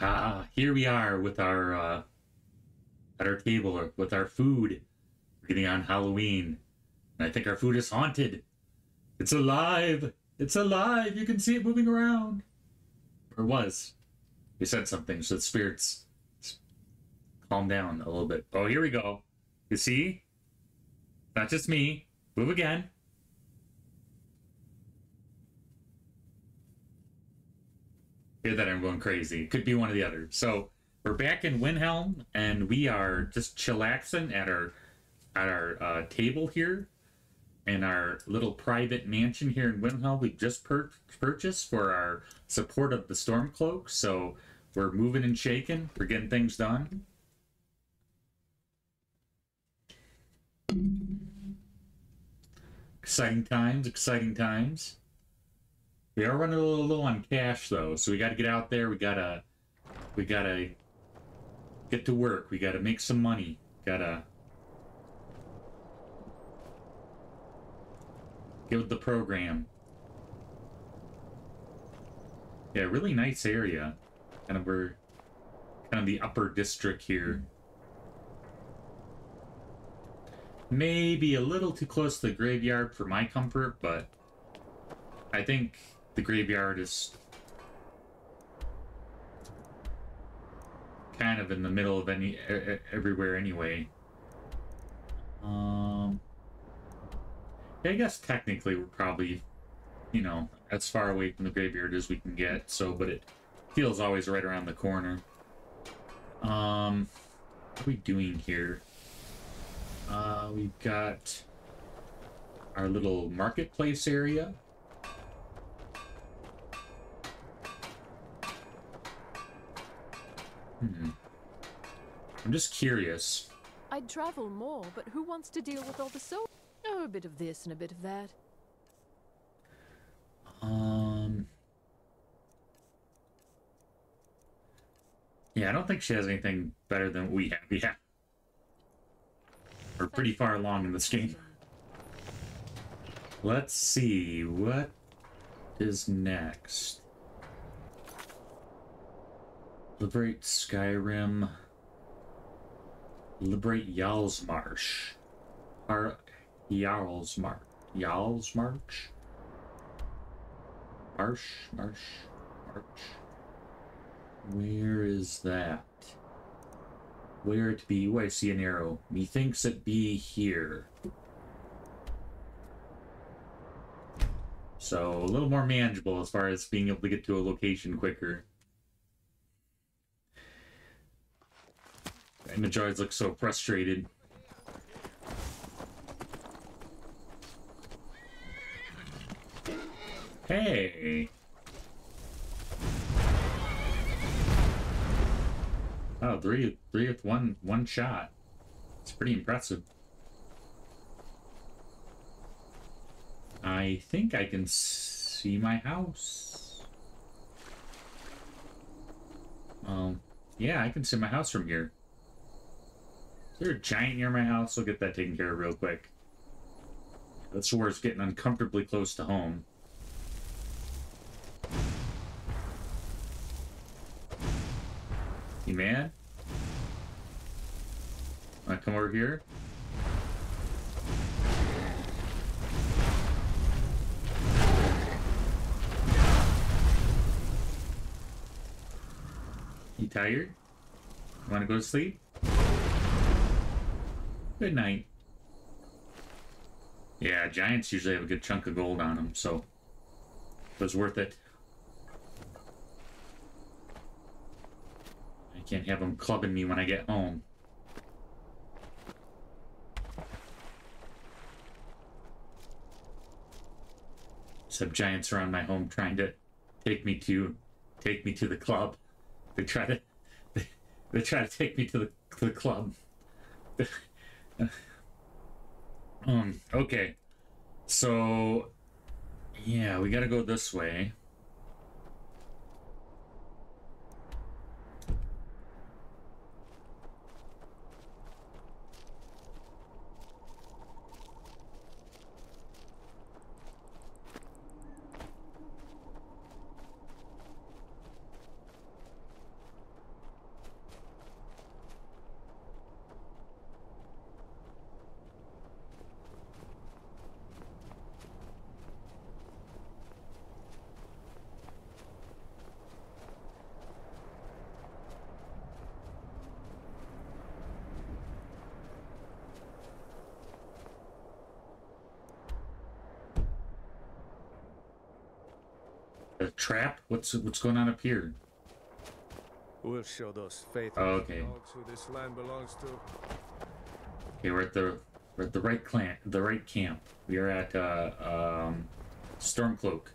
Ah, here we are with our at our table or with our food. We're getting on Halloween, and I think our food is haunted. It's alive. It's alive. You can see it moving around. Or was. We said something, so the spirits calm down a little bit. Oh, here we go. You see? Not just me. Move again. Hear that I'm going crazy. Could be one or the other. So we're back in Windhelm, and we are just chillaxing at our table here in our little private mansion here in Windhelm. We just purchased for our support of the Stormcloak. So we're moving and shaking. We're getting things done. Exciting times, exciting times. We are running a little low on cash though, so we got to get out there. We gotta get to work. We gotta make some money. Gotta get with the program. Yeah, really nice area. We're kind of the upper district here. Maybe a little too close to the graveyard for my comfort, but I think the graveyard is kind of in the middle of everywhere anyway. I guess technically we're probably, you know, as far away from the graveyard as we can get, so, but it feels always right around the corner. What are we doing here? We've got our little marketplace area. I'm just curious. I'd travel more, but who wants to deal with all the Oh, a bit of this and a bit of that. Yeah, I don't think she has anything better than what we have. Yeah. We're pretty far along in this game. Let's see, what is next? Liberate Skyrim. Liberate Jarlsmarsh. Jarlsmarsh. Jarlsmarsh? Marsh. Where is that? Where it be? Oh, I see an arrow. Methinks it be here. So, a little more manageable as far as being able to get to a location quicker. And the droids look so frustrated. Hey! Oh, three with one shot. It's pretty impressive. I think I can see my house. Yeah, I can see my house from here. Is there a giant near my house? I'll get that taken care of real quick. That's where it's getting uncomfortably close to home. You mad? Wanna come over here? You tired? Wanna go to sleep? Good night. Yeah, giants usually have a good chunk of gold on them, so it was worth it. I can't have them clubbing me when I get home. Some giants around my home trying to take me to the club. They try to they try to take me to the club. Okay. So yeah, we gotta go this way. A trap? What's going on up here? We'll show those Oh, faithful okay. dogs who this land belongs to. Okay, we're at the right camp. We are at Stormcloak.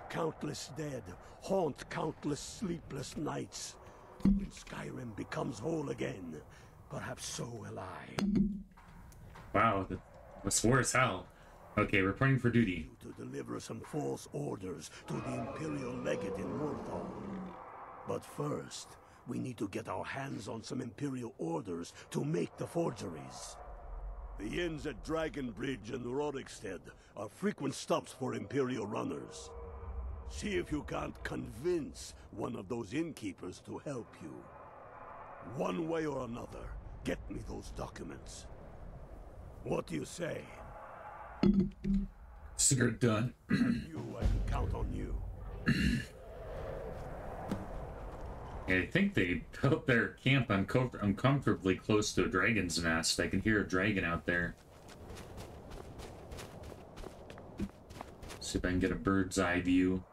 Countless dead haunt countless sleepless nights. When Skyrim becomes whole again, perhaps so will I. Wow, that's worse hell. Okay, reporting for duty. To deliver some false orders to the Imperial Legate in Morthal. But first, we need to get our hands on some Imperial orders to make the forgeries. The inns at Dragonbridge and Rorikstead are frequent stops for Imperial runners. See if you can't convince one of those innkeepers to help you. One way or another, get me those documents. What do you say? Cigarette done. I can count on you. I think they built their camp uncomfortably close to a dragon's nest. I can hear a dragon out there. See if I can get a bird's eye view.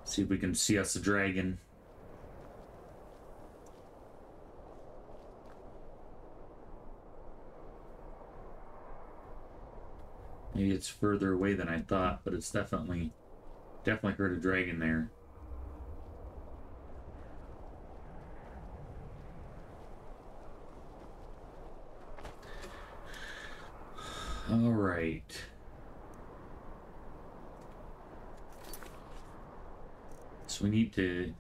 See if we can see us a dragon. Maybe it's further away than I thought, but it's definitely heard a dragon there. All right. So we need to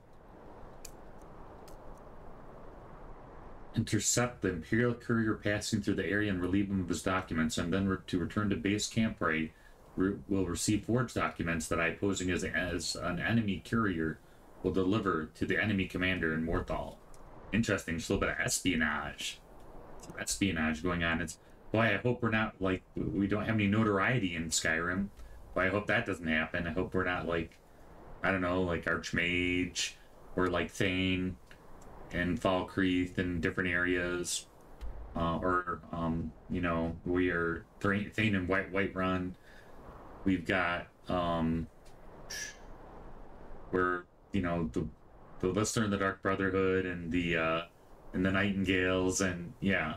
intercept the Imperial courier passing through the area and relieve him of his documents, and then to return to base camp where I will receive forged documents that I, posing as an enemy courier, will deliver to the enemy commander in Morthal. Interesting, just a little bit of espionage. Some espionage going on. It's, boy, I hope we're not, like, we don't have any notoriety in Skyrim. Boy, I hope that doesn't happen. I hope we're not, like, I don't know, like Archmage, or like Thane, and Falkreath in different areas, you know, we are Thane and Whiterun. We've got we're, you know, the Listener and the Dark Brotherhood and the Nightingales, and yeah,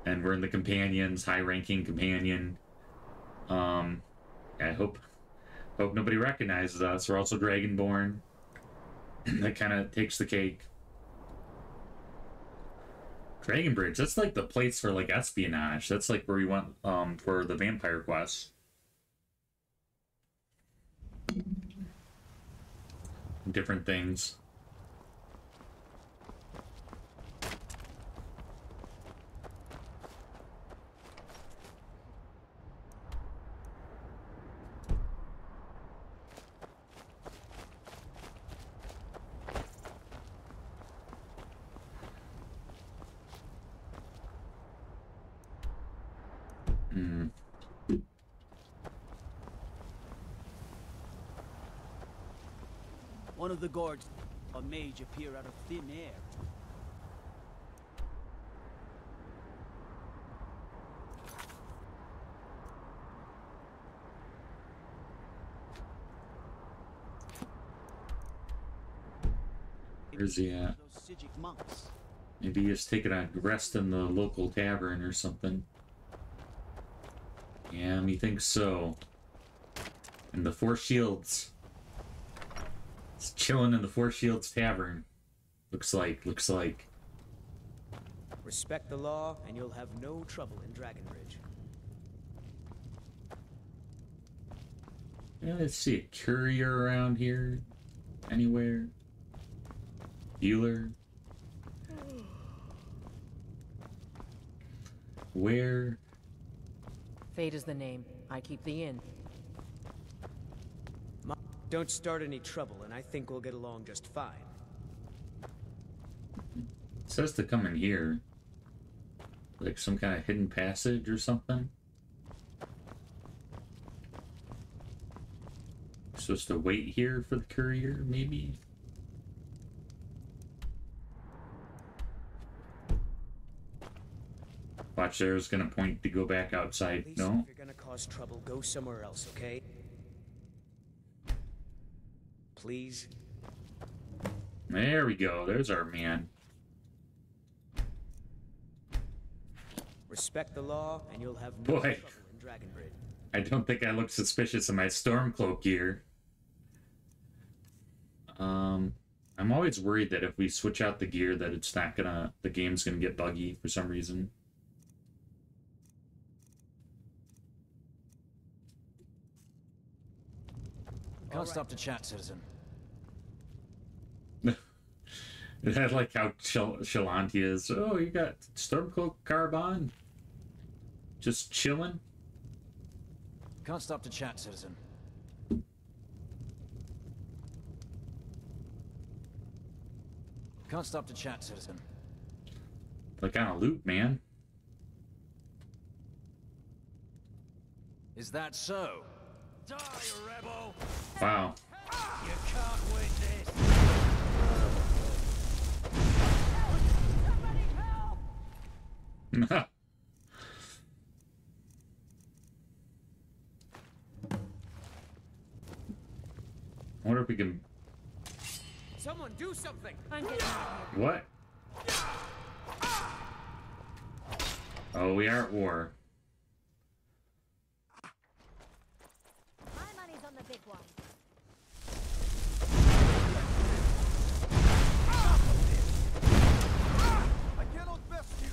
and we're in the Companions, high-ranking Companion. I hope nobody recognizes us. We're also Dragonborn. That kind of takes the cake. Dragonbridge, that's like the place for like espionage. That's like where we went for the vampire quest. Different things. One of the guards, a mage, appear out of thin air. Where's he at? Those Sijic monks. Maybe just taking a rest in the local tavern or something. Yeah, methinks so. In the Four Shields. It's chilling in the Four Shields Tavern. Looks like. Respect the law, and you'll have no trouble in Dragonbridge. Yeah, let's see a courier around here. Anywhere. Healer. Where? Fate is the name. I keep the inn. Don't start any trouble, and I think we'll get along just fine. It says to come in here. Like some kind of hidden passage or something. Supposed to wait here for the courier, maybe? Watch, there's gonna point to go back outside. Please, No? if you're gonna cause trouble, go somewhere else, okay? Please? There we go. There's our man. Respect the law, and you'll have no Boy. trouble in Dragonbridge. I don't think I look suspicious in my Stormcloak gear. I'm always worried that if we switch out the gear that it's not gonna... the game's gonna get buggy for some reason. Can't stop to chat, citizen. I like how Shalanti is. Oh, you got Stormcloak Carbon? Just chilling? Can't stop to chat, citizen. Can't stop to chat, citizen. Like on a loop, man. Is that so? Die, rebel! Wow. You can't win this! Somebody help! I wonder if we can... Someone do something! I'm getting out of here. What? Oh, we are at war. My money's on the big one. I cannot best you.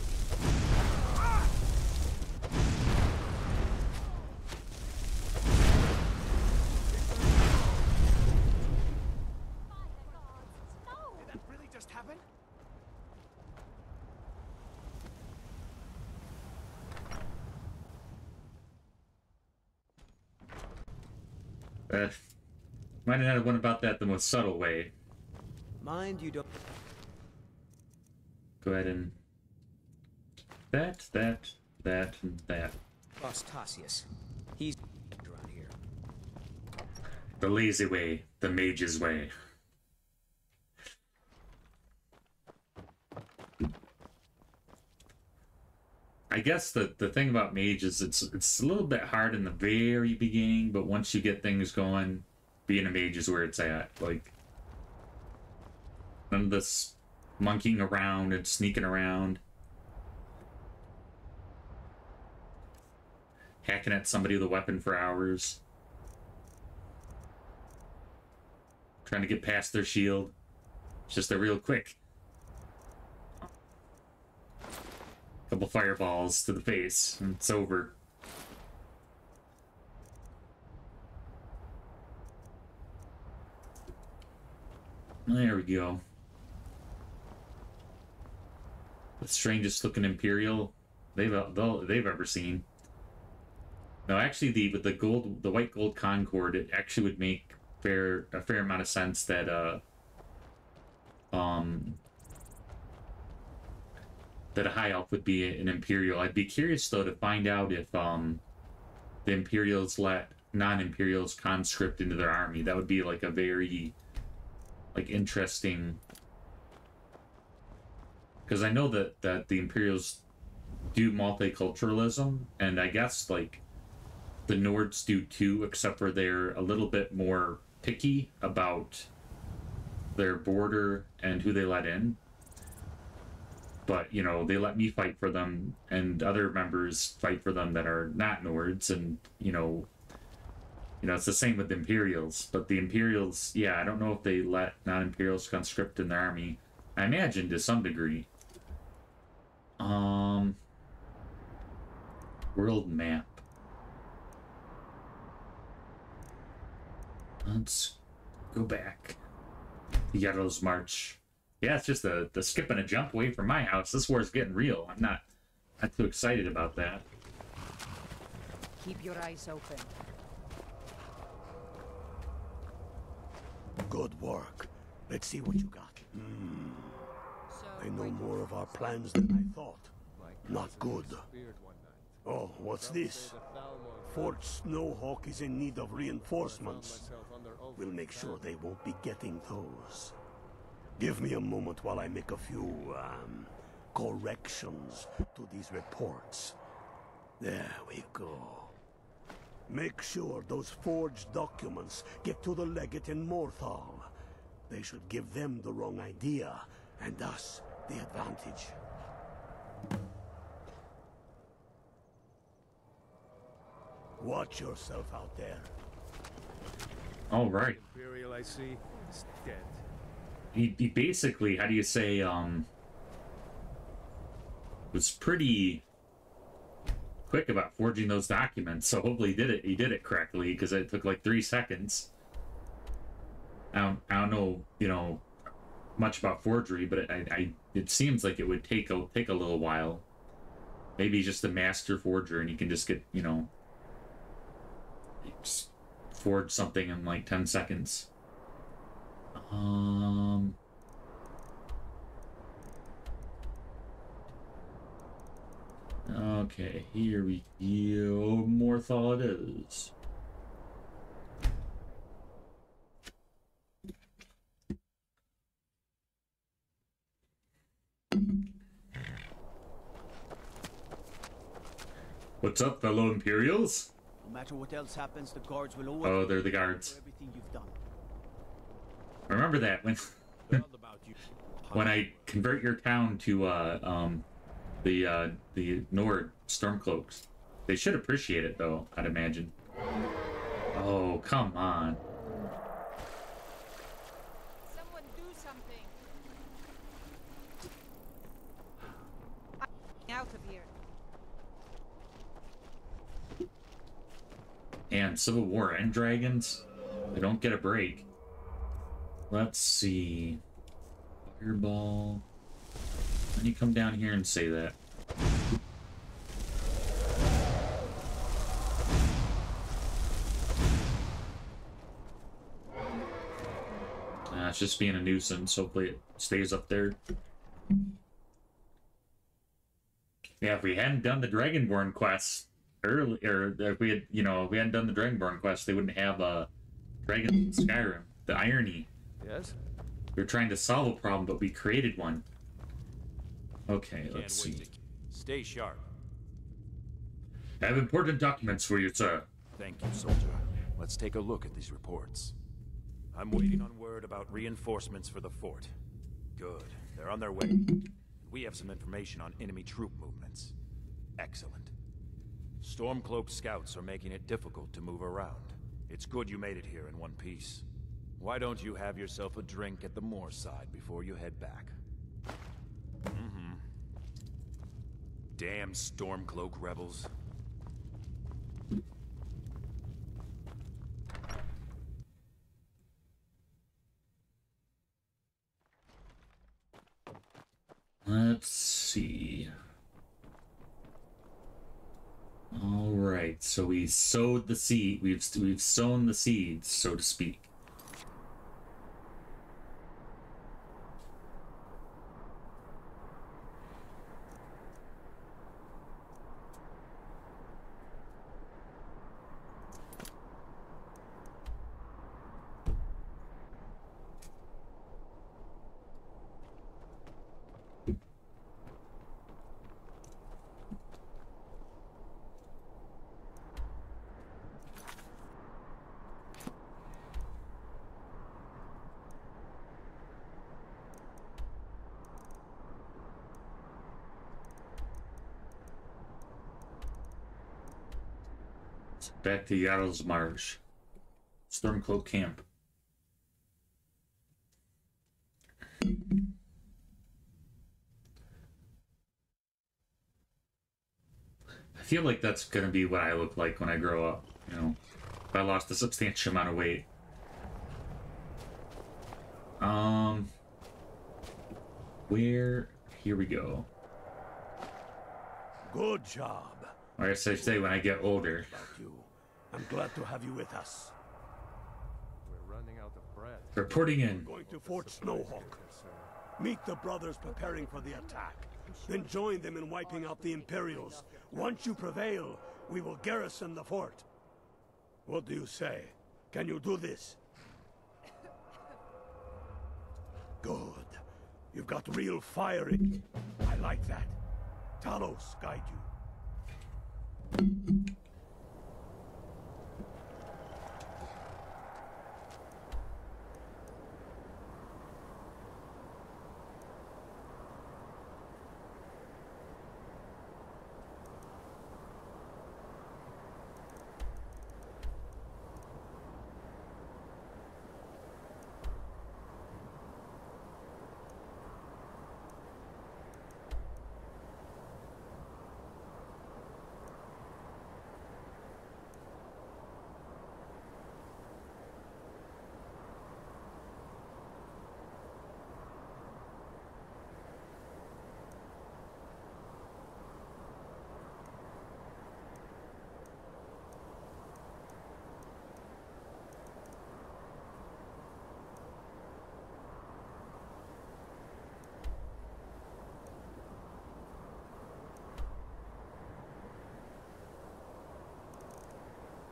By the gods, no! Did that really just happen? Might have went about that the most subtle way. Mind you don't... Go ahead and... That, and that. Ostasius. He's around here. The lazy way, the mage's way. I guess the thing about mage is it's a little bit hard in the very beginning, but once you get things going, being a mage is where it's at. Like, none of this monkeying around and sneaking around. Hacking at somebody with a weapon for hours. Trying to get past their shield. It's just a real quick. Couple fireballs to the face, and it's over. There we go. The strangest looking Imperial they've ever seen. No, actually, with the white gold Concord, it actually would make a fair amount of sense that that a high elf would be an Imperial. I'd be curious though to find out if the Imperials let non-Imperials conscript into their army. That would be like a very interesting, because I know that the Imperials do multiculturalism, and I guess like the Nords do too, except for they're a little bit more picky about their border and who they let in. but you know, they let me fight for them, and other members fight for them that are not Nords, and it's the same with the Imperials. But the Imperials, yeah, I don't know if they let non-Imperials conscript in their army. I imagine to some degree. World map. Let's go back. Yellow's March. Yeah, it's just the skip and a jump away from my house. This war's getting real. I'm not too excited about that. Keep your eyes open. Good work. Let's see what you got. I know more of our plans than I thought. Not good. Oh, what's this? Fort Snowhawk is in need of reinforcements. We'll make sure they won't be getting those. Give me a moment while I make a few, corrections to these reports. There we go. Make sure those forged documents get to the legate in Morthal. They should give them the wrong idea, and us the advantage. Watch yourself out there. All right. Imperial, I see, is dead. He basically, how do you say, was pretty quick about forging those documents, so hopefully he did it correctly, because it took like 3 seconds. I don't know, much about forgery, but it seems like it would take a little while. Maybe he's just a master forger and you can just get, just forge something in like 10 seconds. Okay, here we go. Morthal it is. What's up, fellow Imperials? No matter what else happens, the guards will always. Oh, they're the guards. For everything you've done. Remember that when when I convert your town to the Nord Stormcloaks. They should appreciate it though, I'd imagine. Oh, come on. Someone do something. I'm out of here. And Civil War and dragons, they don't get a break. Let's see. Fireball. Let me come down here and say that. It's just being a nuisance. Hopefully it stays up there. Yeah, if we hadn't done the Dragonborn quest earlier, if we had, if we hadn't done the Dragonborn quest, they wouldn't have dragons in Skyrim. The irony. Yes? We were trying to solve a problem, but we created one. Okay, let's see. Stay sharp. I have important documents for you, sir. Thank you, soldier. Let's take a look at these reports. I'm waiting on word about reinforcements for the fort. Good. They're on their way. We have some information on enemy troop movements. Excellent. Stormcloak scouts are making it difficult to move around. It's good you made it here in one piece. Why don't you have yourself a drink at the moor side before you head back? Damn Stormcloak rebels. Let's see. All right, so we sowed the seed. We've sown the seeds, so to speak. back to Yaddle's Marsh. Stormcloak Camp. I feel like that's gonna be what I look like when I grow up, you know. If I lost a substantial amount of weight. Where? Here we go. Good job. Or I say when I get older. About you. I'm glad to have you with us. We're running out of bread. Reporting in. Going to Fort Snowhawk. Meet the brothers preparing for the attack. Then join them in wiping out the Imperials. Once you prevail, we will garrison the fort. What do you say? Can you do this? Good. You've got real fire in you. I like that. Talos guide you.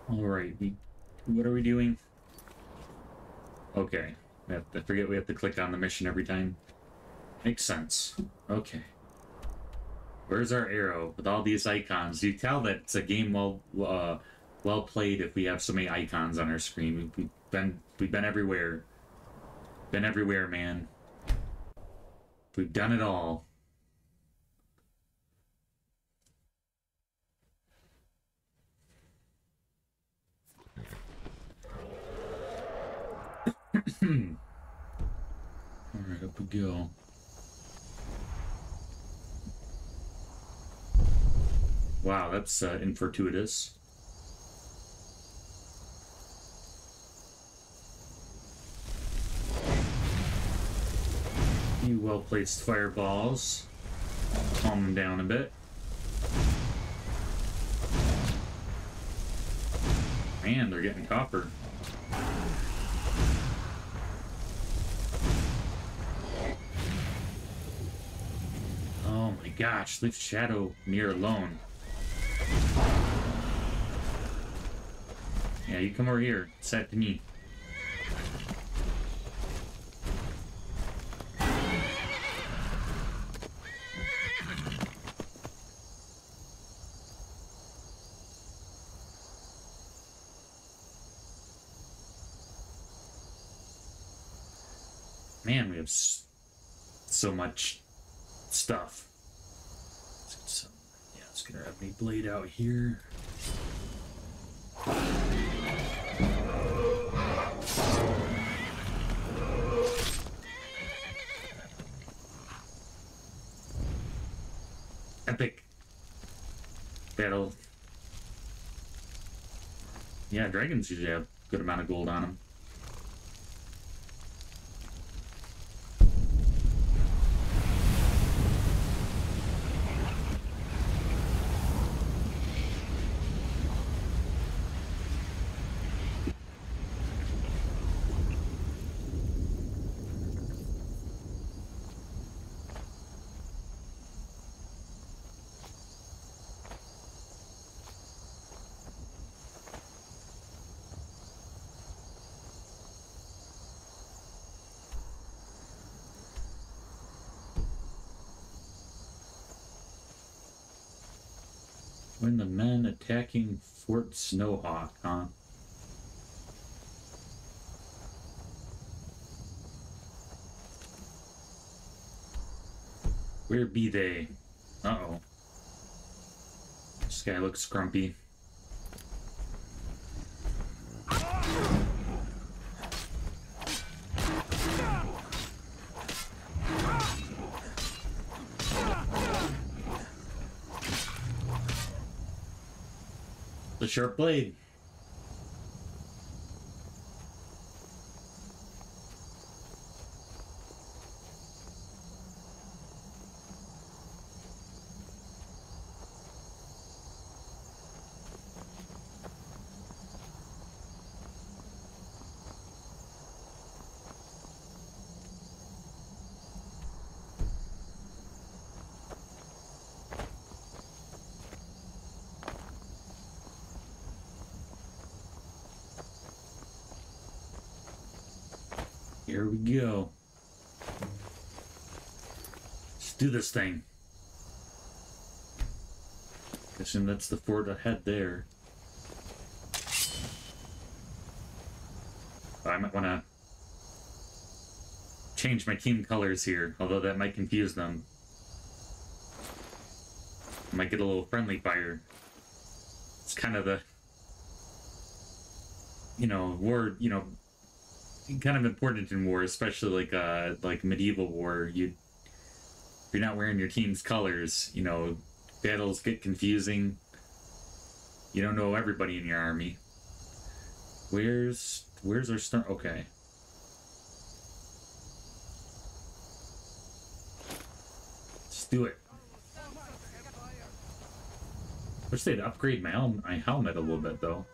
Alright, what are we doing? Okay. I forget we have to click on the mission every time. Makes sense. Okay. Where's our arrow with all these icons? You tell that it's a game well played if we have so many icons on our screen. We've been everywhere. Been everywhere, man. We've done it all. Alright, up we go. Wow, that's infortuitous. Few well-placed fireballs. Calm them down a bit. Man, they're getting copper. Oh my gosh, leave Shadow near alone. Yeah, you come over here. Set to me. Man, we have so much stuff. So, yeah, it's gonna have me blade out here. Epic battle. Yeah, dragons usually have a good amount of gold on them. When the men attacking Fort Snowhawk, huh? Where be they? Uh-oh. This guy looks grumpy. the sharp blade. Here we go. Let's do this thing. Guessing that's the fort ahead there. I might want to change my team colors here, although that might confuse them. I might get a little friendly fire. It's kind of the, war, kind of important in war, especially like medieval war. If you're not wearing your team's colors, battles get confusing. You don't know everybody in your army. Where's our start? Okay. Let's do it. Wish they'd upgrade my helmet a little bit though.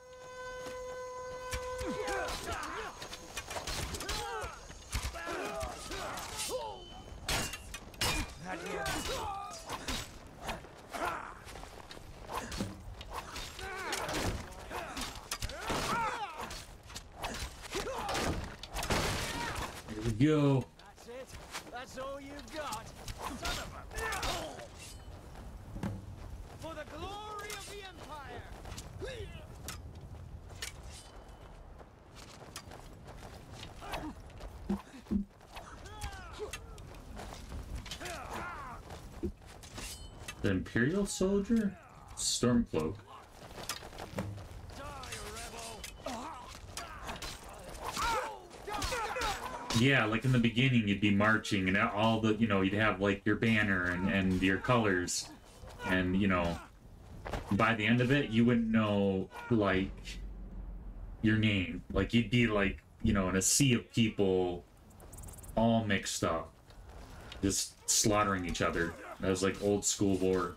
Go. That's it. That's all you've got. Son of a... For the glory of the Empire. The Imperial soldier? Stormcloak. Yeah, like in the beginning, you'd be marching, and all the, you'd have like your banner and your colors, and by the end of it, you wouldn't know like your name. Like you'd be like, in a sea of people, all mixed up, just slaughtering each other. That was like old school war.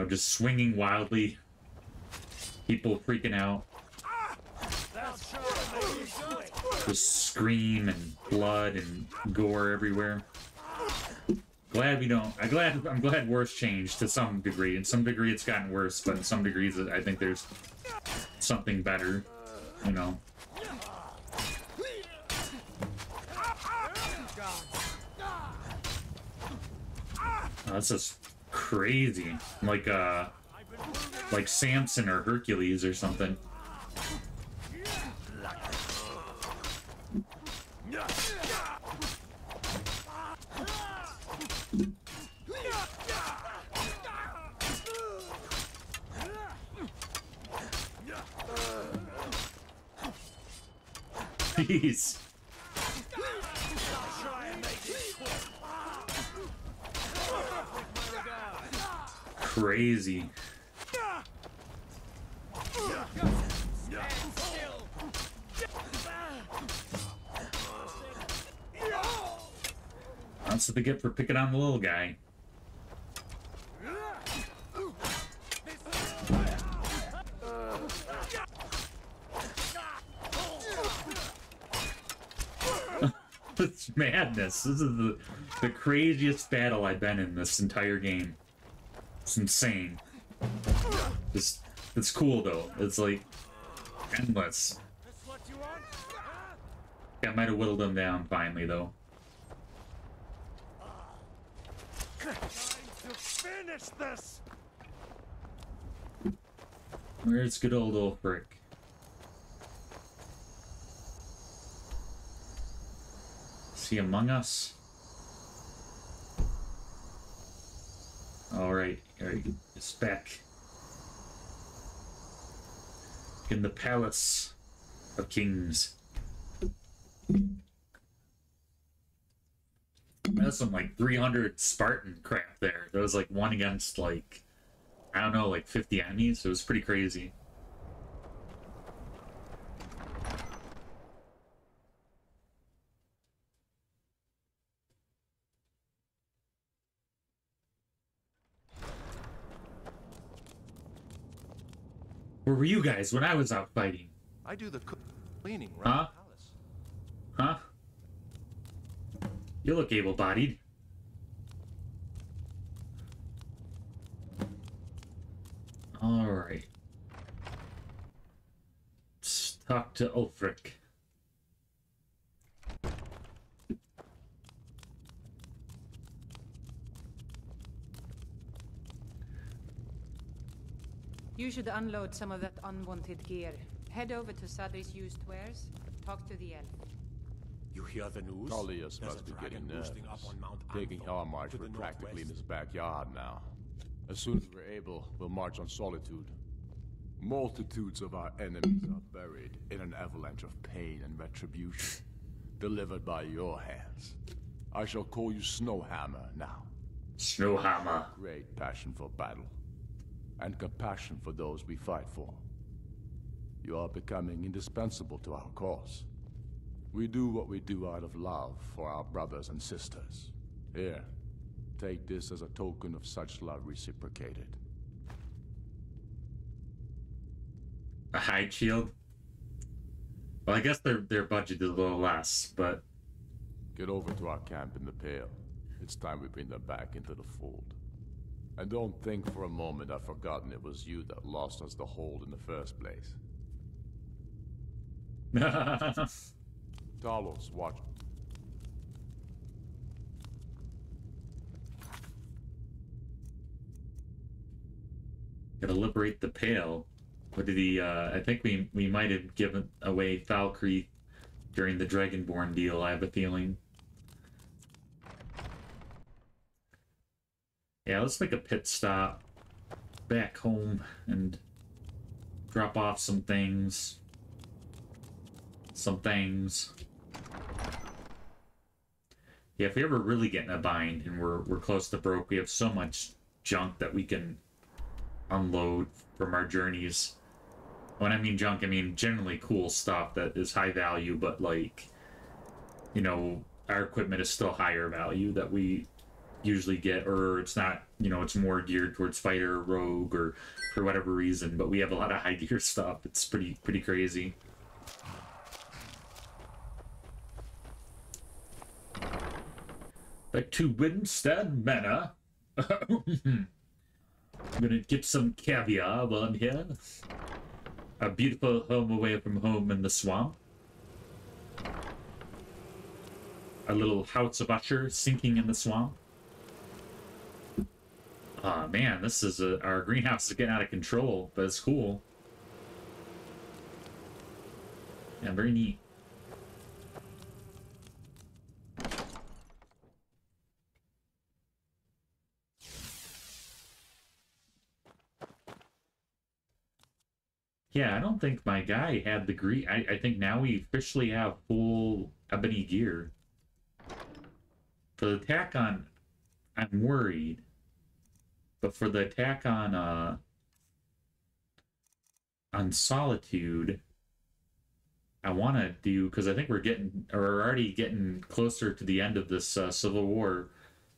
Just swinging wildly. People freaking out. Just scream and blood and gore everywhere. Glad we don't. I'm glad war's changed to some degree. In some degree, it's gotten worse, but in some degrees, I think there's something better. Oh, that's just crazy. Like Samson or Hercules or something. Jeez. Crazy. That's what they get for picking on the little guy. It's madness. This is the craziest battle I've been in this entire game. It's insane. It's cool though. It's like endless. I might have whittled them down finally though. Time to finish this. Where's good old Ulfric? Is he among us? Alright, it's back in the Palace of Kings. That's some like 300 Spartan crap there. There was like one against like, I don't know, like 50 enemies. It was pretty crazy. Where were you guys when I was out fighting? I do the cleaning around the palace. Huh? You look able-bodied. Alright. Let's talk to Ulfric. You should unload some of that unwanted gear. Head over to Sadri's used wares. Talk to the elf. You hear the news? Tullius must be getting nervous. Taking Helmarch, we're practically in his backyard now. As soon as we're able, we'll march on Solitude. Multitudes of our enemies are buried in an avalanche of pain and retribution, delivered by your hands. I shall call you Snowhammer now. Snowhammer. Great passion for battle, and compassion for those we fight for. You are becoming indispensable to our cause. We do what we do out of love for our brothers and sisters. Here, take this as a token of such love reciprocated. A hide shield? Well, I guess their budget is a little less, but... Get over to our camp in the Pale. It's time we bring them back into the fold. And don't think for a moment I've forgotten it was you that lost us the hold in the first place. Talos, watch. Gotta liberate the Pale. What did he, I think we might have given away Valkyrie during the Dragonborn deal, I have a feeling. Yeah, let's make a pit stop back home and drop off some things. Yeah, if we ever really get in a bind and we're close to broke, we have so much junk that we can unload from our journeys. When I mean junk, I mean generally cool stuff that is high value, but like, you know, our equipment is still higher value that we usually get, or it's not, you know, it's more geared towards fighter or rogue or for whatever reason, but we have a lot of high gear stuff. It's pretty crazy. Back to Winstead Manor. I'm gonna get some caviar while I'm here. A beautiful home away from home in the swamp. A little house of Usher sinking in the swamp. Oh man, this is our greenhouse is getting out of control, but it's cool. Yeah, very neat. Yeah, I don't think my guy had the green. I think now we officially have full ebony gear. For the attack on, I'm worried. But for the attack on Solitude, I want to do, because I think we're already getting closer to the end of this Civil War.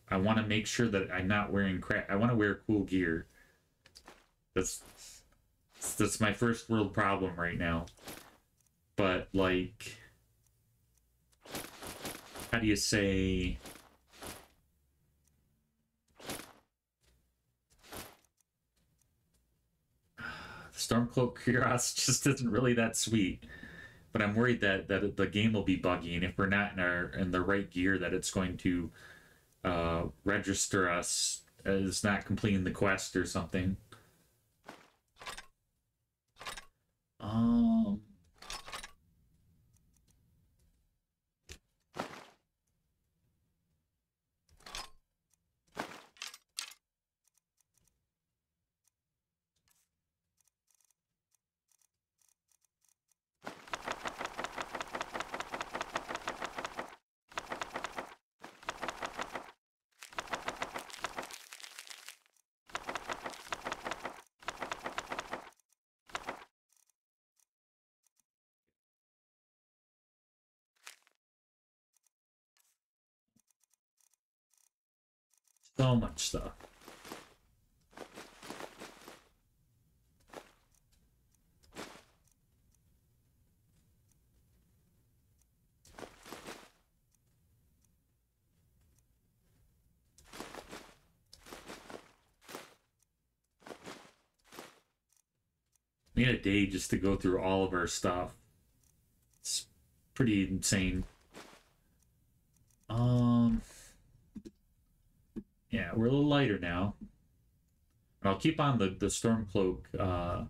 I want to make sure that I'm not wearing crap. I want to wear cool gear. That's my first world problem right now. But, like, how do you say... Stormcloak Cuirass just isn't really that sweet. But I'm worried that the game will be buggy, and if we're not in the right gear, that it's going to register us as not completing the quest or something. So much stuff. We need a day just to go through all of our stuff. It's pretty insane. Yeah, we're a little lighter now. And I'll keep on the Stormcloak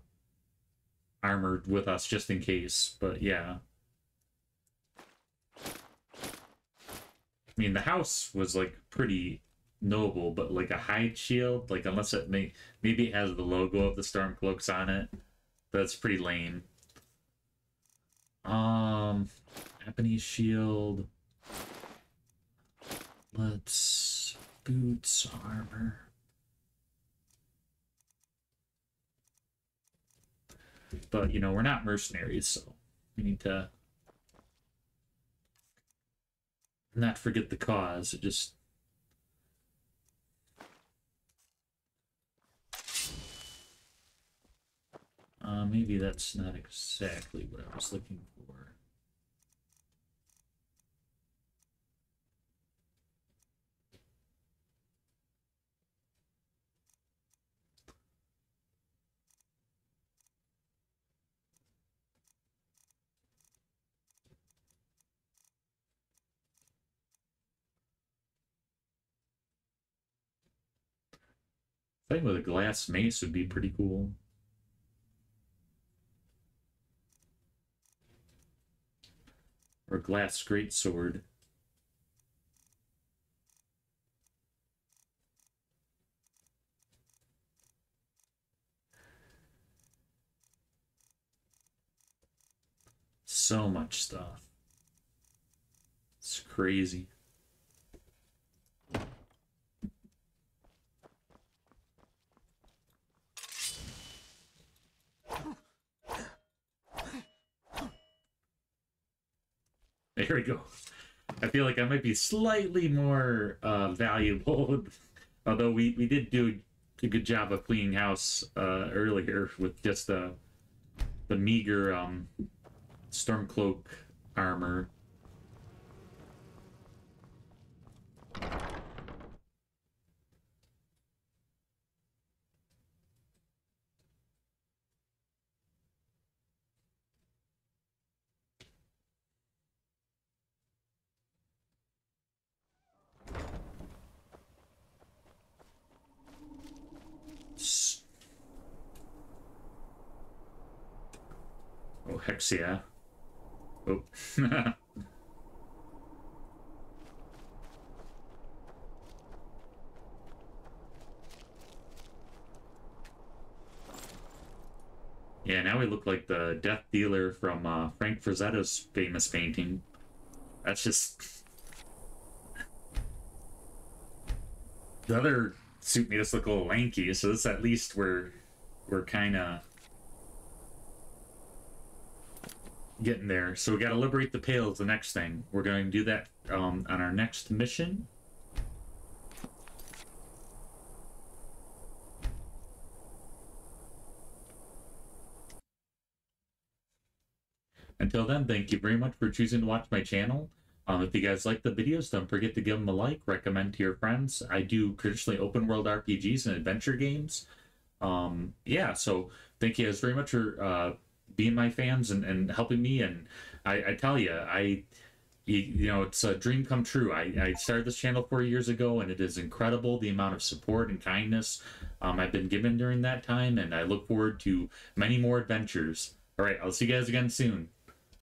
armor with us just in case, but yeah. I mean, the house was like pretty noble, but like a hide shield, like unless it maybe it has the logo of the Stormcloaks on it. That's pretty lame. Japanese shield. Let's boots, armor. But you know, we're not mercenaries, so we need to not forget the cause. It just maybe that's not exactly what I was looking for. Fighting with a glass mace would be pretty cool. Or glass greatsword. So much stuff. It's crazy. There we go. I feel like I might be slightly more valuable, although we did do a good job of cleaning house earlier with just the meager Stormcloak armor. Oh, Hexia. Oh. Yeah, now we look like the Death Dealer from Frank Frazetta's famous painting. That's just... The other suit made us look a little lanky, so this at least we're kind of getting there. So we got to liberate the Pale, the next thing. We're going to do that on our next mission. Until then, thank you very much for choosing to watch my channel. If you guys like the videos, don't forget to give them a like, recommend to your friends. I do traditionally open world RPGs and adventure games. Yeah, so thank you guys very much for being my fans and helping me. And I tell you, you know, it's a dream come true. I started this channel 4 years ago, and it is incredible the amount of support and kindness I've been given during that time, and I look forward to many more adventures. All right, I'll see you guys again soon.